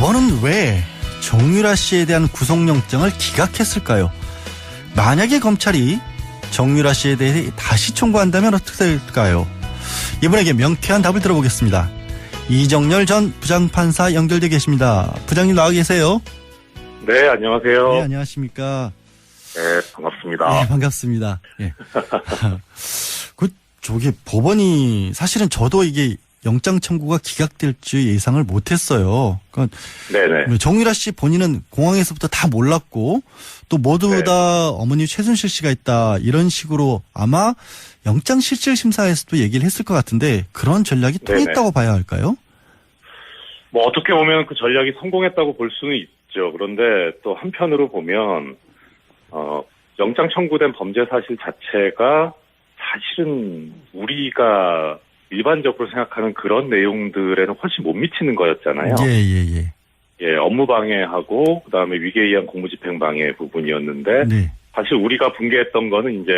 법원은 왜 정유라 씨에 대한 구속영장을 기각했을까요? 만약에 검찰이 정유라 씨에 대해 다시 청구한다면 어떻게 될까요? 이분에게 명쾌한 답을 들어보겠습니다. 이정열 전 부장판사 연결돼 계십니다. 부장님 나와 계세요? 네, 안녕하세요. 네, 안녕하십니까? 네, 반갑습니다. 네, 반갑습니다. 예. 저기 법원이 사실은 저도 이게 영장 청구가 기각될 줄 예상을 못했어요. 그러니까 네네. 정유라 씨 본인은 공항에서부터 다 몰랐고 또 모두 네. 다 어머니 최순실 씨가 있다 이런 식으로 아마 영장 실질 심사에서도 얘기를 했을 것 같은데 그런 전략이 통했다고 봐야 할까요? 뭐 어떻게 보면 그 전략이 성공했다고 볼 수는 있죠. 그런데 또 한편으로 보면 영장 청구된 범죄 사실 자체가 사실은 우리가 일반적으로 생각하는 그런 내용들에는 훨씬 못 미치는 거였잖아요. 예, 업무 방해하고 그다음에 위계에 의한 공무집행 방해 부분이었는데 네. 사실 우리가 분개했던 거는 이제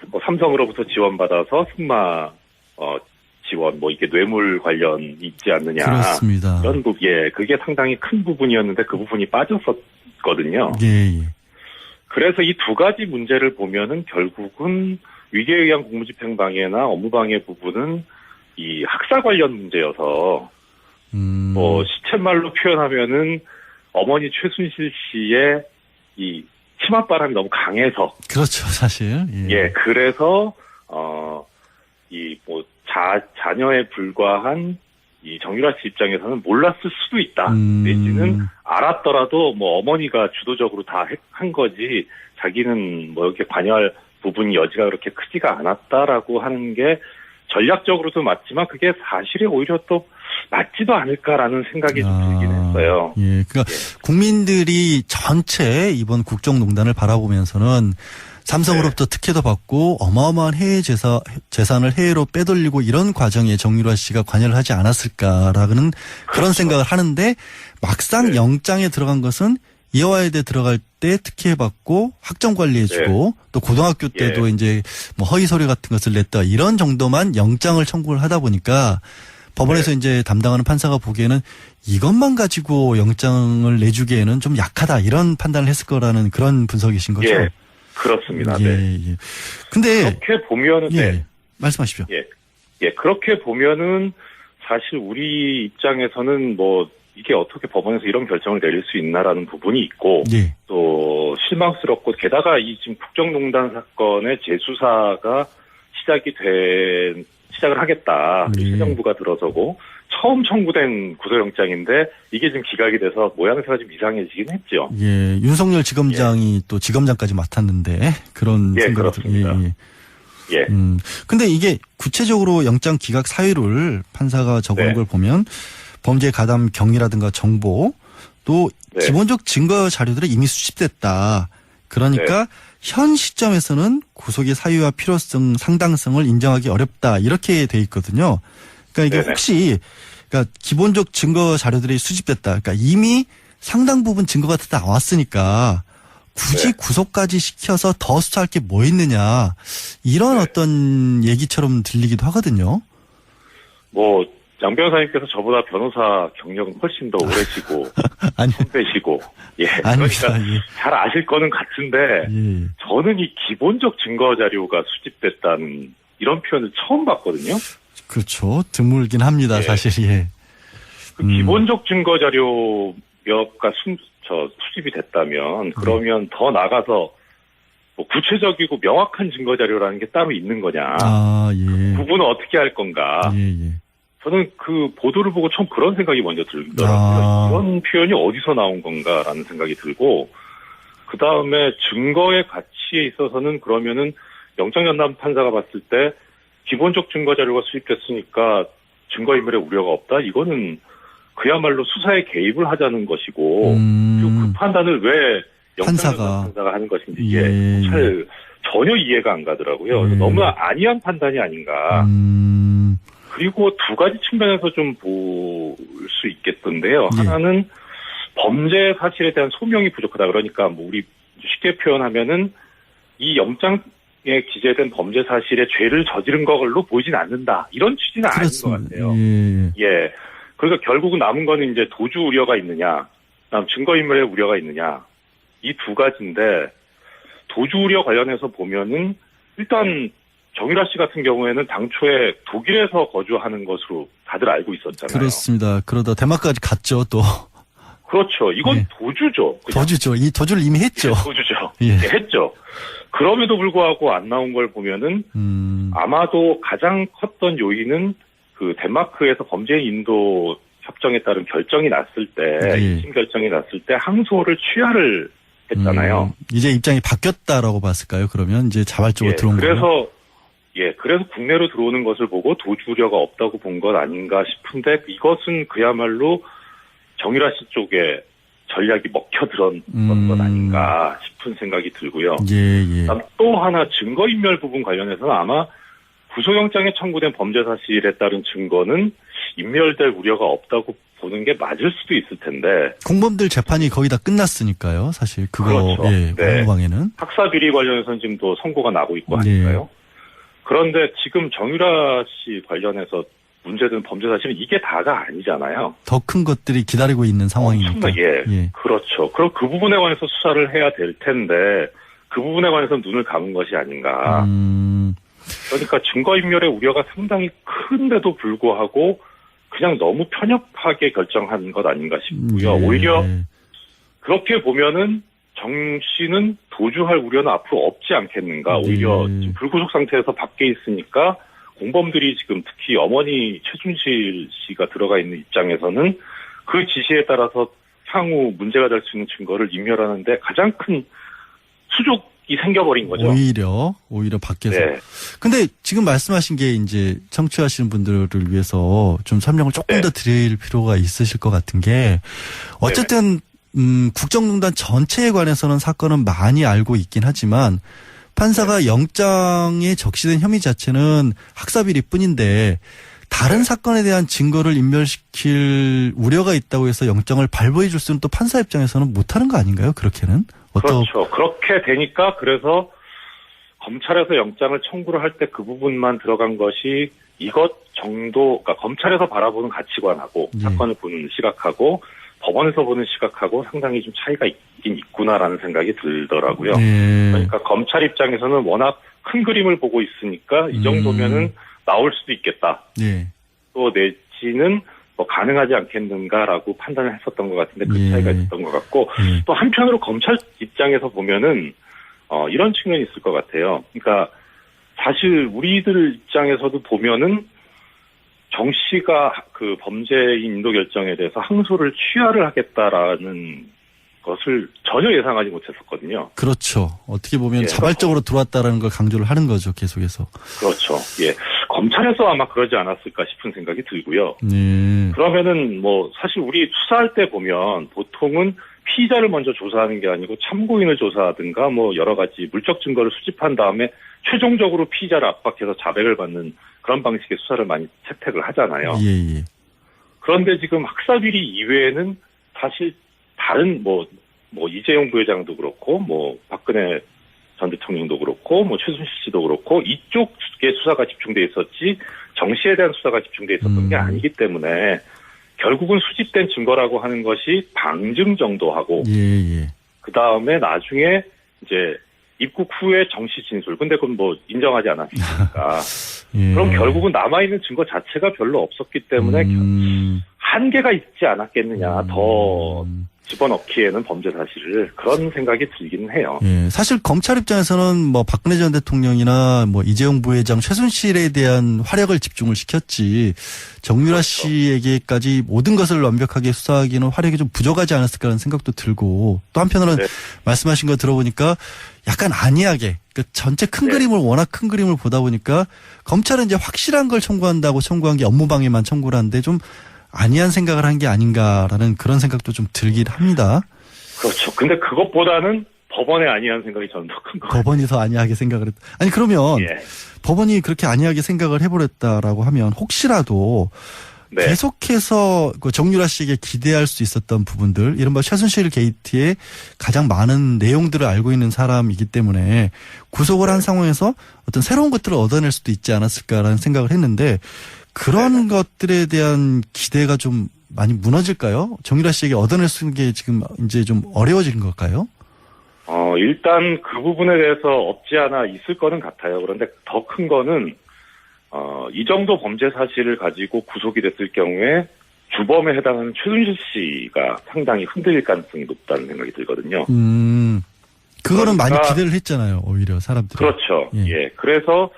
뭐 삼성으로부터 지원받아서 승마 지원 뭐 이게 뇌물 관련이 있지 않느냐. 그렇습니다. 이런 부분, 그게 상당히 큰 부분이었는데 그 부분이 빠졌었거든요. 예. 그래서 이 두 가지 문제를 보면은 결국은 위계에 의한 공무집행 방해나 업무 방해 부분은 이 학사 관련 문제여서 뭐 시쳇말로 표현하면은 어머니 최순실 씨의 이 치맛바람이 너무 강해서 그렇죠, 사실. 예, 그래서 이 뭐 자녀에 불과한 이 정유라 씨 입장에서는 몰랐을 수도 있다. 내지는 알았더라도 뭐 어머니가 주도적으로 다 한 거지 자기는 뭐 이렇게 관여할 부분이 여지가 그렇게 크지가 않았다라고 하는 게 전략적으로도 맞지만 그게 사실에 오히려 또 맞지도 않을까라는 생각이 좀 들긴 했어요. 예, 그러니까 국민들이 전체 이번 국정농단을 바라보면서는 삼성으로부터 특혜도 받고 어마어마한 해외 재산을 해외로 빼돌리고 이런 과정에 정유라 씨가 관여를 하지 않았을까라는 그런 생각을 하는데 막상 영장에 들어간 것은 이화여대 들어갈 때 특혜받고 학점 관리해주고 또 고등학교 때도 이제 뭐 허위 서류 같은 것을 냈다 이런 정도만 영장을 청구를 하다 보니까 법원에서 이제 담당하는 판사가 보기에는 이것만 가지고 영장을 내주기에는 좀 약하다 이런 판단을 했을 거라는 그런 분석이신 거죠? 예, 그렇습니다. 네. 근데 그렇게 보면은 말씀하십시오. 예, 그렇게 보면은 사실 우리 입장에서는 뭐 이게 어떻게 법원에서 이런 결정을 내릴 수 있나라는 부분이 있고 또 실망스럽고 게다가 이 지금 국정농단 사건의 재수사가 시작을 하겠다. 새 정부가 들어서고 처음 청구된 구속영장인데 이게 지금 기각이 돼서 모양새가 좀 이상해지긴 했죠. 예, 윤석열 지검장이 또 지검장까지 맡았는데 그런 생각이 그렇습니다. 근데 이게 구체적으로 영장 기각 사유를 판사가 적은 걸 보면 범죄 가담 경위라든가 정보 또 기본적 증거 자료들이 이미 수집됐다. 그러니까 현 시점에서는 구속의 사유와 필요성, 상당성을 인정하기 어렵다. 이렇게 돼 있거든요. 그러니까 이게 혹시 그러니까 기본적 증거 자료들이 수집됐다. 그러니까 이미 상당 부분 증거가 다 나왔으니까 굳이 구속까지 시켜서 더 수사할 게 뭐 있느냐. 이런 어떤 얘기처럼 들리기도 하거든요. 뭐 양 변호사님께서 저보다 변호사 경력은 훨씬 더 오래시고 선배시고 그러니까 잘 아실 거는 같은데 저는 이 기본적 증거 자료가 수집됐다는 이런 표현을 처음 봤거든요. 그렇죠. 드물긴 합니다. 사실. 그 기본적 증거 자료가 수집이 됐다면 그러면 더 나가서 뭐 구체적이고 명확한 증거 자료라는 게 따로 있는 거냐. 부분은 어떻게 할 건가. 저는 그 보도를 보고 처음 그런 생각이 먼저 들더라고요. 이런 표현이 어디서 나온 건가라는 생각이 들고 그 다음에 증거의 가치에 있어서는 그러면은 영장전담 판사가 봤을 때 기본적 증거 자료가 수집됐으니까 증거인멸의 우려가 없다. 이거는 그야말로 수사에 개입을 하자는 것이고 그리고 그 판단을 왜 영장전담 판사가 하는 것인지 이게 잘 전혀 이해가 안 가더라고요. 너무 안이한 판단이 아닌가. 그리고 두 가지 측면에서 좀 볼 수 있겠던데요. 하나는 범죄 사실에 대한 소명이 부족하다. 그러니까 뭐 우리 쉽게 표현하면은 이 영장에 기재된 범죄 사실에 죄를 저지른 걸로 보이진 않는다. 이런 취지는 아닌 것 같아요. 그러니까 결국은 남은 거는 이제 도주 우려가 있느냐, 그다음 증거인멸의 우려가 있느냐, 이 두 가지인데, 도주 우려 관련해서 보면은 일단 정유라 씨 같은 경우에는 당초에 독일에서 거주하는 것으로 다들 알고 있었잖아요. 그렇습니다. 그러다 대만까지 갔죠, 또. 그렇죠. 이건 예. 도주죠. 그냥. 도주죠. 이 도주를 이미 했죠. 도주죠. 예. 예, 했죠. 그럼에도 불구하고 안 나온 걸 보면은 아마도 가장 컸던 요인은 그 덴마크에서 범죄인 인도 협정에 따른 결정이 났을 때, 예. 2심 결정이 났을 때 항소를 취하를 했잖아요. 이제 입장이 바뀌었다라고 봤을까요? 그러면 이제 자발적으로 예, 들어온 거예요. 그래서 국내로 들어오는 것을 보고 도주 우려가 없다고 본 것 아닌가 싶은데, 이것은 그야말로 정유라 씨 쪽에 전략이 먹혀 들었던 것 아닌가 싶은 생각이 들고요. 예. 그다음 또 하나 증거인멸 부분 관련해서는 아마 구속영장에 청구된 범죄 사실에 따른 증거는 인멸될 우려가 없다고 보는 게 맞을 수도 있을 텐데. 공범들 재판이 거의 다 끝났으니까요. 사실 그거 그렇죠. 예, 네. 공무방에는 학사 비리 관련해서는 지금 또 선고가 나고 있고 하니까요. 그런데 지금 정유라 씨 관련해서 문제된 범죄 사실은 이게 다가 아니잖아요. 더 큰 것들이 기다리고 있는 상황이니까. 예. 그렇죠. 그럼 그 부분에 관해서 수사를 해야 될 텐데 그 부분에 관해서 눈을 감은 것이 아닌가. 그러니까 증거인멸의 우려가 상당히 큰데도 불구하고 그냥 너무 편협하게 결정한 것 아닌가 싶고요. 오히려 그렇게 보면은 정 씨는 도주할 우려는 앞으로 없지 않겠는가. 오히려 지금 불구속 상태에서 밖에 있으니까 공범들이 지금 특히 어머니 최순실 씨가 들어가 있는 입장에서는 그 지시에 따라서 향후 문제가 될 수 있는 증거를 인멸하는데 가장 큰 수족이 생겨버린 거죠. 오히려 밖에서. 네. 근데 지금 말씀하신 게 이제 청취하시는 분들을 위해서 좀 설명을 조금 더 드릴 필요가 있으실 것 같은 게 어쨌든 국정농단 전체에 관해서는 사건은 많이 알고 있긴 하지만 판사가 영장에 적시된 혐의 자체는 학사비리 뿐인데 다른 사건에 대한 증거를 인멸시킬 우려가 있다고 해서 영장을 발부해 줄 수는 또 판사 입장에서는 못하는 거 아닌가요? 그렇게는? 그렇죠. 그렇게 되니까 그래서 검찰에서 영장을 청구를 할 때 그 부분만 들어간 것이 이것 정도, 그러니까 검찰에서 바라보는 가치관하고 사건을 보는 시각하고 법원에서 보는 시각하고 상당히 좀 차이가 있긴 있구나라는 생각이 들더라고요. 그러니까 검찰 입장에서는 워낙 큰 그림을 보고 있으니까 이 정도면은 나올 수도 있겠다. 또 내지는 뭐 가능하지 않겠는가라고 판단을 했었던 것 같은데 그 차이가 있었던 것 같고 또 한편으로 검찰 입장에서 보면은 이런 측면이 있을 것 같아요. 그러니까 사실 우리들 입장에서도 보면은 정 씨가 그 범죄인 인도 결정에 대해서 항소를 취하를 하겠다라는 것을 전혀 예상하지 못했었거든요. 그렇죠. 어떻게 보면 자발적으로 들어왔다라는 걸 강조를 하는 거죠, 계속해서. 그렇죠. 예. 검찰에서 아마 그러지 않았을까 싶은 생각이 들고요. 그러면은 뭐 사실 우리 수사할 때 보면 보통은 피의자를 먼저 조사하는 게 아니고 참고인을 조사하든가 뭐 여러 가지 물적 증거를 수집한 다음에 최종적으로 피의자를 압박해서 자백을 받는 그런 방식의 수사를 많이 채택을 하잖아요. 그런데 지금 학사비리 이외에는 사실 다른 뭐 이재용 부회장도 그렇고 뭐 박근혜 전 대통령도 그렇고 뭐 최순실 씨도 그렇고 이쪽에 수사가 집중돼 있었지 정 씨에 대한 수사가 집중돼 있었던 게 아니기 때문에 결국은 수집된 증거라고 하는 것이 방증 정도 하고 그 다음에 나중에 이제 입국 후에 정 씨 진술. 근데 그건 뭐 인정하지 않았으니까. 그럼 결국은 남아있는 증거 자체가 별로 없었기 때문에 한계가 있지 않았겠느냐. 더 집어넣기에는 범죄 사실을 그런 생각이 들기는 해요. 사실 검찰 입장에서는 뭐 박근혜 전 대통령이나 뭐 이재용 부회장, 최순실에 대한 화력을 집중을 시켰지 정유라 씨에게까지 모든 것을 완벽하게 수사하기는 화력이 좀 부족하지 않았을까라는 생각도 들고 또 한편으로는 말씀하신 거 들어보니까 약간 안이하게 그 전체 큰 그림을 워낙 큰 그림을 보다 보니까 검찰은 이제 확실한 걸 청구한다고 청구한 게 업무방해만 청구를 하는데 좀 안이한 생각을 한 게 아닌가라는 그런 생각도 좀 들긴 합니다. 그렇죠. 근데 그것보다는 법원의 안이한 생각이 저는 더 큰 거 같아요. 법원이 더 안이하게 생각을 했다. 아니 그러면 법원이 그렇게 안이하게 생각을 해버렸다라고 하면 혹시라도 계속해서 그 정유라 씨에게 기대할 수 있었던 부분들, 이른바 최순실 게이트의 가장 많은 내용들을 알고 있는 사람이기 때문에 구속을 한 상황에서 어떤 새로운 것들을 얻어낼 수도 있지 않았을까라는 생각을 했는데 그런 것들에 대한 기대가 좀 많이 무너질까요? 정유라 씨에게 얻어낼 수 있는 게 지금 이제 좀 어려워진 걸까요? 일단 그 부분에 대해서 없지 않아 있을 거는 같아요. 그런데 더 큰 거는, 이 정도 범죄 사실을 가지고 구속이 됐을 경우에 주범에 해당하는 최순실 씨가 상당히 흔들릴 가능성이 높다는 생각이 들거든요. 그거는 많이 그러니까 기대를 했잖아요, 오히려 사람들이. 그렇죠. 예. 그래서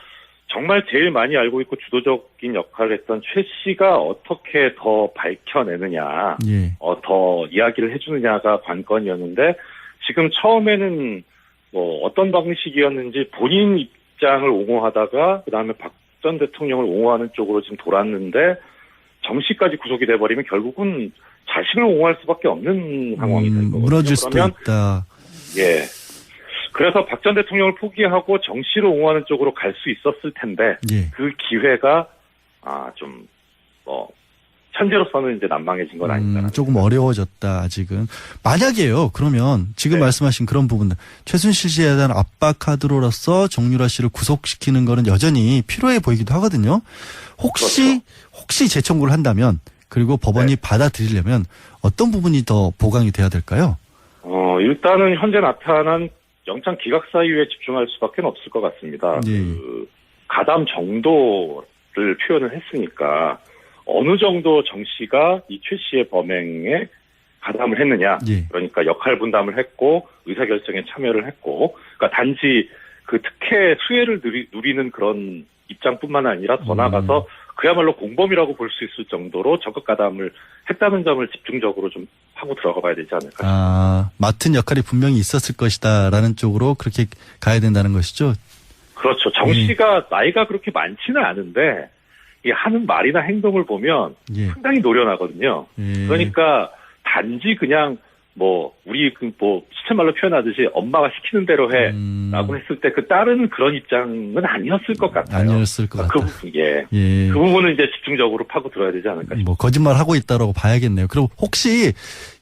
정말 제일 많이 알고 있고 주도적인 역할을 했던 최 씨가 어떻게 더 밝혀내느냐, 예. 더 이야기를 해주느냐가 관건이었는데, 지금 처음에는 뭐 어떤 방식이었는지 본인 입장을 옹호하다가 그다음에 박 전 대통령을 옹호하는 쪽으로 지금 돌았는데, 정 씨까지 구속이 돼버리면 결국은 자신을 옹호할 수밖에 없는 상황이 될 거거든요. 무너질 수도 있다. 예. 그래서 박 전 대통령을 포기하고 정 씨를 옹호하는 쪽으로 갈 수 있었을 텐데, 예. 그 기회가 현재로서는 이제 난망해진 건 아닌가. 조금 어려워졌다, 아직은. 만약에요, 그러면 지금 말씀하신 그런 부분들, 최순실 씨에 대한 압박 카드로서 정유라 씨를 구속시키는 거는 여전히 필요해 보이기도 하거든요. 혹시 재청구를 한다면, 그리고 법원이 받아들이려면 어떤 부분이 더 보강이 돼야 될까요? 일단은 현재 나타난 영장 기각 사유에 집중할 수밖에 없을 것 같습니다. 예. 그 가담 정도를 표현을 했으니까 어느 정도 정 씨가 이 최 씨의 범행에 가담을 했느냐. 예. 그러니까 역할 분담을 했고 의사결정에 참여를 했고, 그러니까 단지 그 특혜 수혜를 누리는 그런 입장뿐만 아니라 더 나아가서 그야말로 공범이라고 볼 수 있을 정도로 적극 가담을 했다는 점을 집중적으로 좀 하고 들어가 봐야 되지 않을까. 맡은 역할이 분명히 있었을 것이다라는 쪽으로 그렇게 가야 된다는 것이죠. 그렇죠. 정 씨가 나이가 그렇게 많지는 않은데 이 하는 말이나 행동을 보면 상당히 노련하거든요. 그러니까 단지 그냥 우리 시체말로 표현하듯이 엄마가 시키는 대로 해라고 했을 때 그 따르는 그런 입장은 아니었을 것 같아요. 아니었을 것 같아요. 그 부분은 이제 집중적으로 파고 들어야 되지 않을까 싶습니다. 거짓말 하고 있다라고 봐야겠네요. 그리고 혹시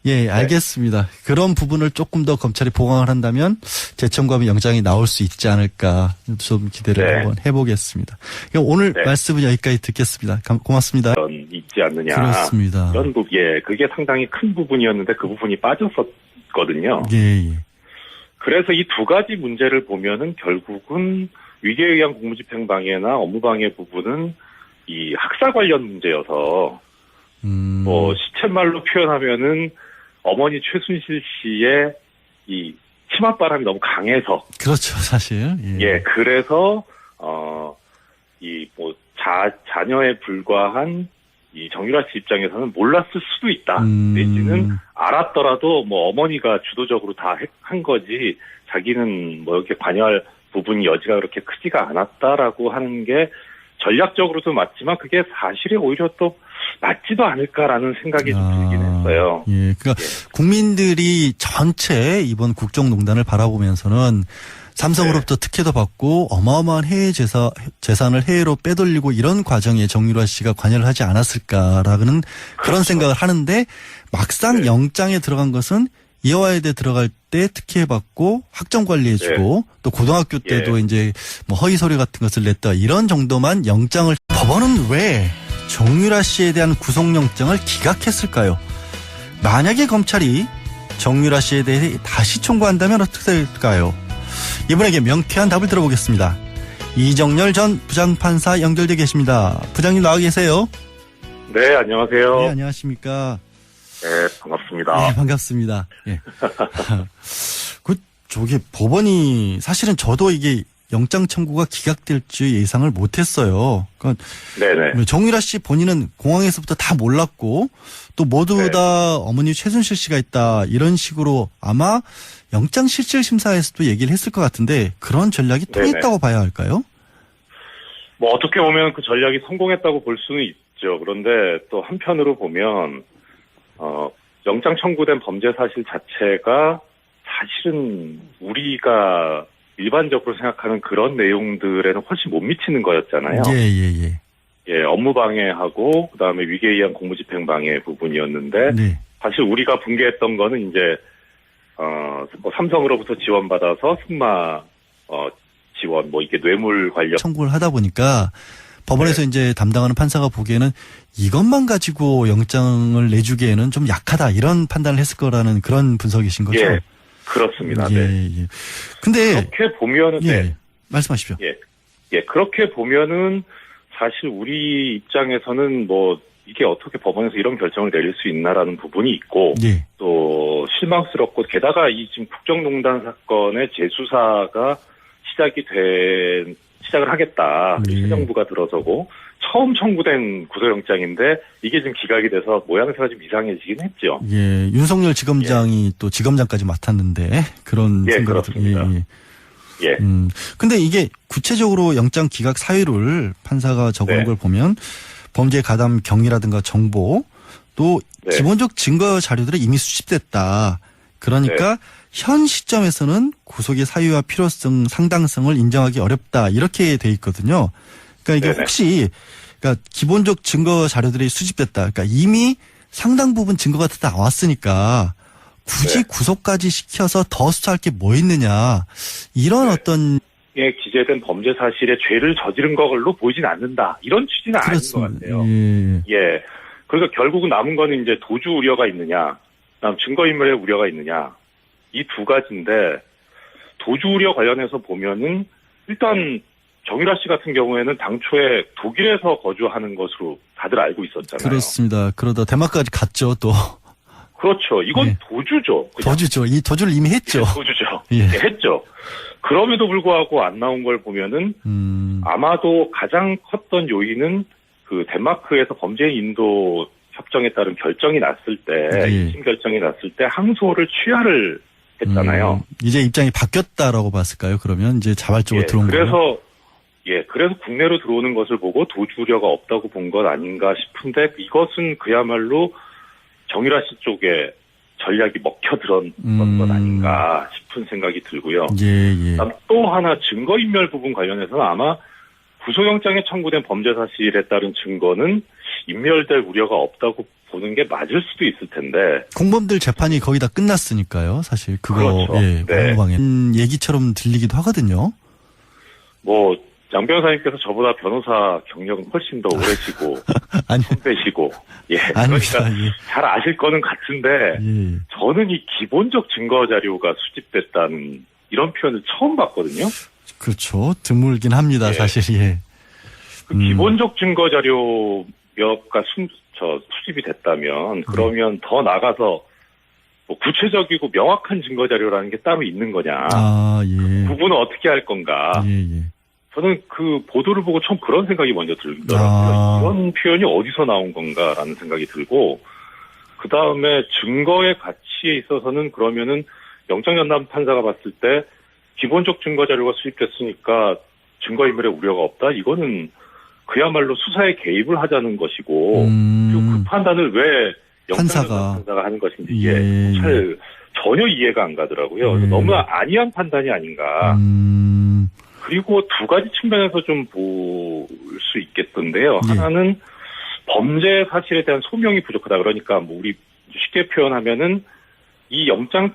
알겠습니다. 그런 부분을 조금 더 검찰이 보강을 한다면 재청구하면 영장이 나올 수 있지 않을까 좀 기대를 한번 해보겠습니다. 오늘 말씀은 여기까지 듣겠습니다. 고맙습니다. 있지 않느냐. 그렇습니다. 그게 상당히 큰 부분이었는데 그 부분이 빠졌었거든요. 예. 그래서 이 두 가지 문제를 보면은 결국은 위계에 의한 공무집행방해나 업무방해 부분은 이 학사 관련 문제여서 시쳇말로 표현하면은 어머니 최순실 씨의 이 치맛바람이 너무 강해서 그렇죠, 사실. 그래서 자녀에 불과한 이 정유라 씨 입장에서는 몰랐을 수도 있다. 내지는 알았더라도 어머니가 주도적으로 다 한 거지 자기는 이렇게 관여할 부분이 여지가 그렇게 크지가 않았다라고 하는 게 전략적으로도 맞지만 그게 사실이 오히려 또 맞지도 않을까라는 생각이 좀 들긴 했어요. 그러니까 국민들이 전체 이번 국정농단을 바라보면서는 삼성으로부터 특혜도 받고 어마어마한 해외 재산을 해외로 빼돌리고 이런 과정에 정유라 씨가 관여를 하지 않았을까라는 그런 생각을 하는데 막상 영장에 들어간 것은 이화여대 들어갈 때 특혜받고 학점 관리해주고 또 고등학교 때도 이제 허위 서류 같은 것을 냈다 이런 정도만 영장을 법원은 왜 정유라 씨에 대한 구속영장을 기각했을까요? 만약에 검찰이 정유라 씨에 대해 다시 청구한다면 어떻게 될까요? 이분에게 명쾌한 답을 들어보겠습니다. 이정열 전 부장판사 연결돼 계십니다. 부장님 나와 계세요? 네, 안녕하세요. 네, 안녕하십니까? 네, 반갑습니다. 네, 반갑습니다. 저기 법원이 사실은 저도 이게 영장 청구가 기각될 줄 예상을 못했어요. 그러니까 정유라 씨 본인은 공항에서부터 다 몰랐고 또 모두 다 어머니 최순실 씨가 있다 이런 식으로 아마 영장 실질 심사에서도 얘기를 했을 것 같은데 그런 전략이 통했다고 봐야 할까요? 어떻게 보면 그 전략이 성공했다고 볼 수는 있죠. 그런데 또 한편으로 보면 영장 청구된 범죄 사실 자체가 사실은 우리가 일반적으로 생각하는 그런 내용들에는 훨씬 못 미치는 거였잖아요. 업무방해하고 그다음에 위계에 의한 공무집행방해 부분이었는데 사실 우리가 붕괴했던 거는 이제 삼성으로부터 지원받아서 승마 지원 이게 뇌물 관련 청구를 하다 보니까 법원에서 네. 이제 담당하는 판사가 보기에는 이것만 가지고 영장을 내주기에는 좀 약하다 이런 판단을 했을 거라는 그런 분석이신 거죠? 예, 그렇습니다. 예, 네. 예. 근데 그렇게 보면은 예, 네. 말씀하십시오. 예, 그렇게 보면은 사실 우리 입장에서는 뭐 이게 어떻게 법원에서 이런 결정을 내릴 수 있나라는 부분이 있고 예, 또 실망스럽고 게다가 이 지금 국정농단 사건의 재수사가 시작을 하겠다. 새 정부가 들어서고 처음 청구된 구속영장인데 이게 지금 기각이 돼서 모양새가 좀 이상해지긴 했죠. 예. 윤석열 지검장이 또 지검장까지 맡았는데 그런 예, 생각이 그렇습니다. 예. 근데 이게 구체적으로 영장 기각 사유를 판사가 적어놓은 네. 걸 보면 범죄 가담 경위라든가 정보 또 네. 기본적 증거 자료들이 이미 수집됐다. 그러니까 현 시점에서는 구속의 사유와 필요성, 상당성을 인정하기 어렵다. 이렇게 돼 있거든요. 그러니까 이게 네네. 혹시 그러니까 기본적 증거 자료들이 수집됐다. 그러니까 이미 상당 부분 증거가 다 나왔으니까 굳이 네. 구속까지 시켜서 더 수사할 게 뭐 있느냐. 이런 네. 어떤 에 기재된 범죄 사실에 죄를 저지른 걸로 보이진 않는다. 이런 취지는 아닌 것 같아요. 예. 예. 그러니까 결국은 남은 거는 이제 도주 우려가 있느냐, 그다음 증거인멸의 우려가 있느냐, 이 두 가지인데, 도주 우려 관련해서 보면은, 일단, 정유라 씨 같은 경우에는 당초에 독일에서 거주하는 것으로 다들 알고 있었잖아요. 그렇습니다. 그러다 대마까지 갔죠, 또. 그렇죠. 이건 예. 도주죠. 그냥. 도주죠. 이 도주를 이미 했죠. 도주죠. 예. 예, 했죠. 그럼에도 불구하고 안 나온 걸 보면은, 아마도 가장 컸던 요인은 그 덴마크에서 범죄 인도 협정에 따른 결정이 났을 때, 예. 2심 결정이 났을 때 항소를 취하를 했잖아요. 이제 입장이 바뀌었다라고 봤을까요? 그러면 이제 자발적으로 예, 들어온 거예요? 그래서 국내로 들어오는 것을 보고 도주 우려가 없다고 본 것 아닌가 싶은데 이것은 그야말로 정유라 씨 쪽에 전략이 먹혀 들었던 것 아닌가 싶은 생각이 들고요. 예. 그다음 또 하나 증거인멸 부분 관련해서는 아마 구속영장에 청구된 범죄 사실에 따른 증거는 인멸될 우려가 없다고 보는 게 맞을 수도 있을 텐데. 공범들 재판이 거의 다 끝났으니까요. 사실 그거 그렇죠. 예, 네. 공방에 얘기처럼 들리기도 하거든요. 뭐 양 변호사님께서 저보다 변호사 경력은 훨씬 더 오래시고 아니, 선배시고 예 아닙니다. 그러니까 예. 잘 아실 거는 같은데 예. 저는 이 기본적 증거 자료가 수집됐다는 이런 표현을 처음 봤거든요. 그렇죠. 드물긴 합니다. 예. 사실 예. 그 기본적 증거 자료가 수집이 됐다면 그러면 더 나가서 뭐 구체적이고 명확한 증거 자료라는 게 따로 있는 거냐? 아, 예. 구분을 어떻게 할 건가? 예. 저는 그 보도를 보고 처음 그런 생각이 먼저 들더라고요. 아. 이런 표현이 어디서 나온 건가라는 생각이 들고 그 다음에 증거의 가치에 있어서는 그러면은 영장전담 판사가 봤을 때 기본적 증거 자료가 수집됐으니까 증거인멸의 우려가 없다. 이거는 그야말로 수사에 개입을 하자는 것이고 그리고 그 판단을 왜 영장전담 판사가 하는 것인지 이게 잘 전혀 이해가 안 가더라고요. 그래서 너무 안이한 판단이 아닌가. 그리고 두 가지 측면에서 좀 볼 수 있겠던데요. 예. 하나는 범죄 사실에 대한 소명이 부족하다. 그러니까 뭐 우리 쉽게 표현하면은 이 영장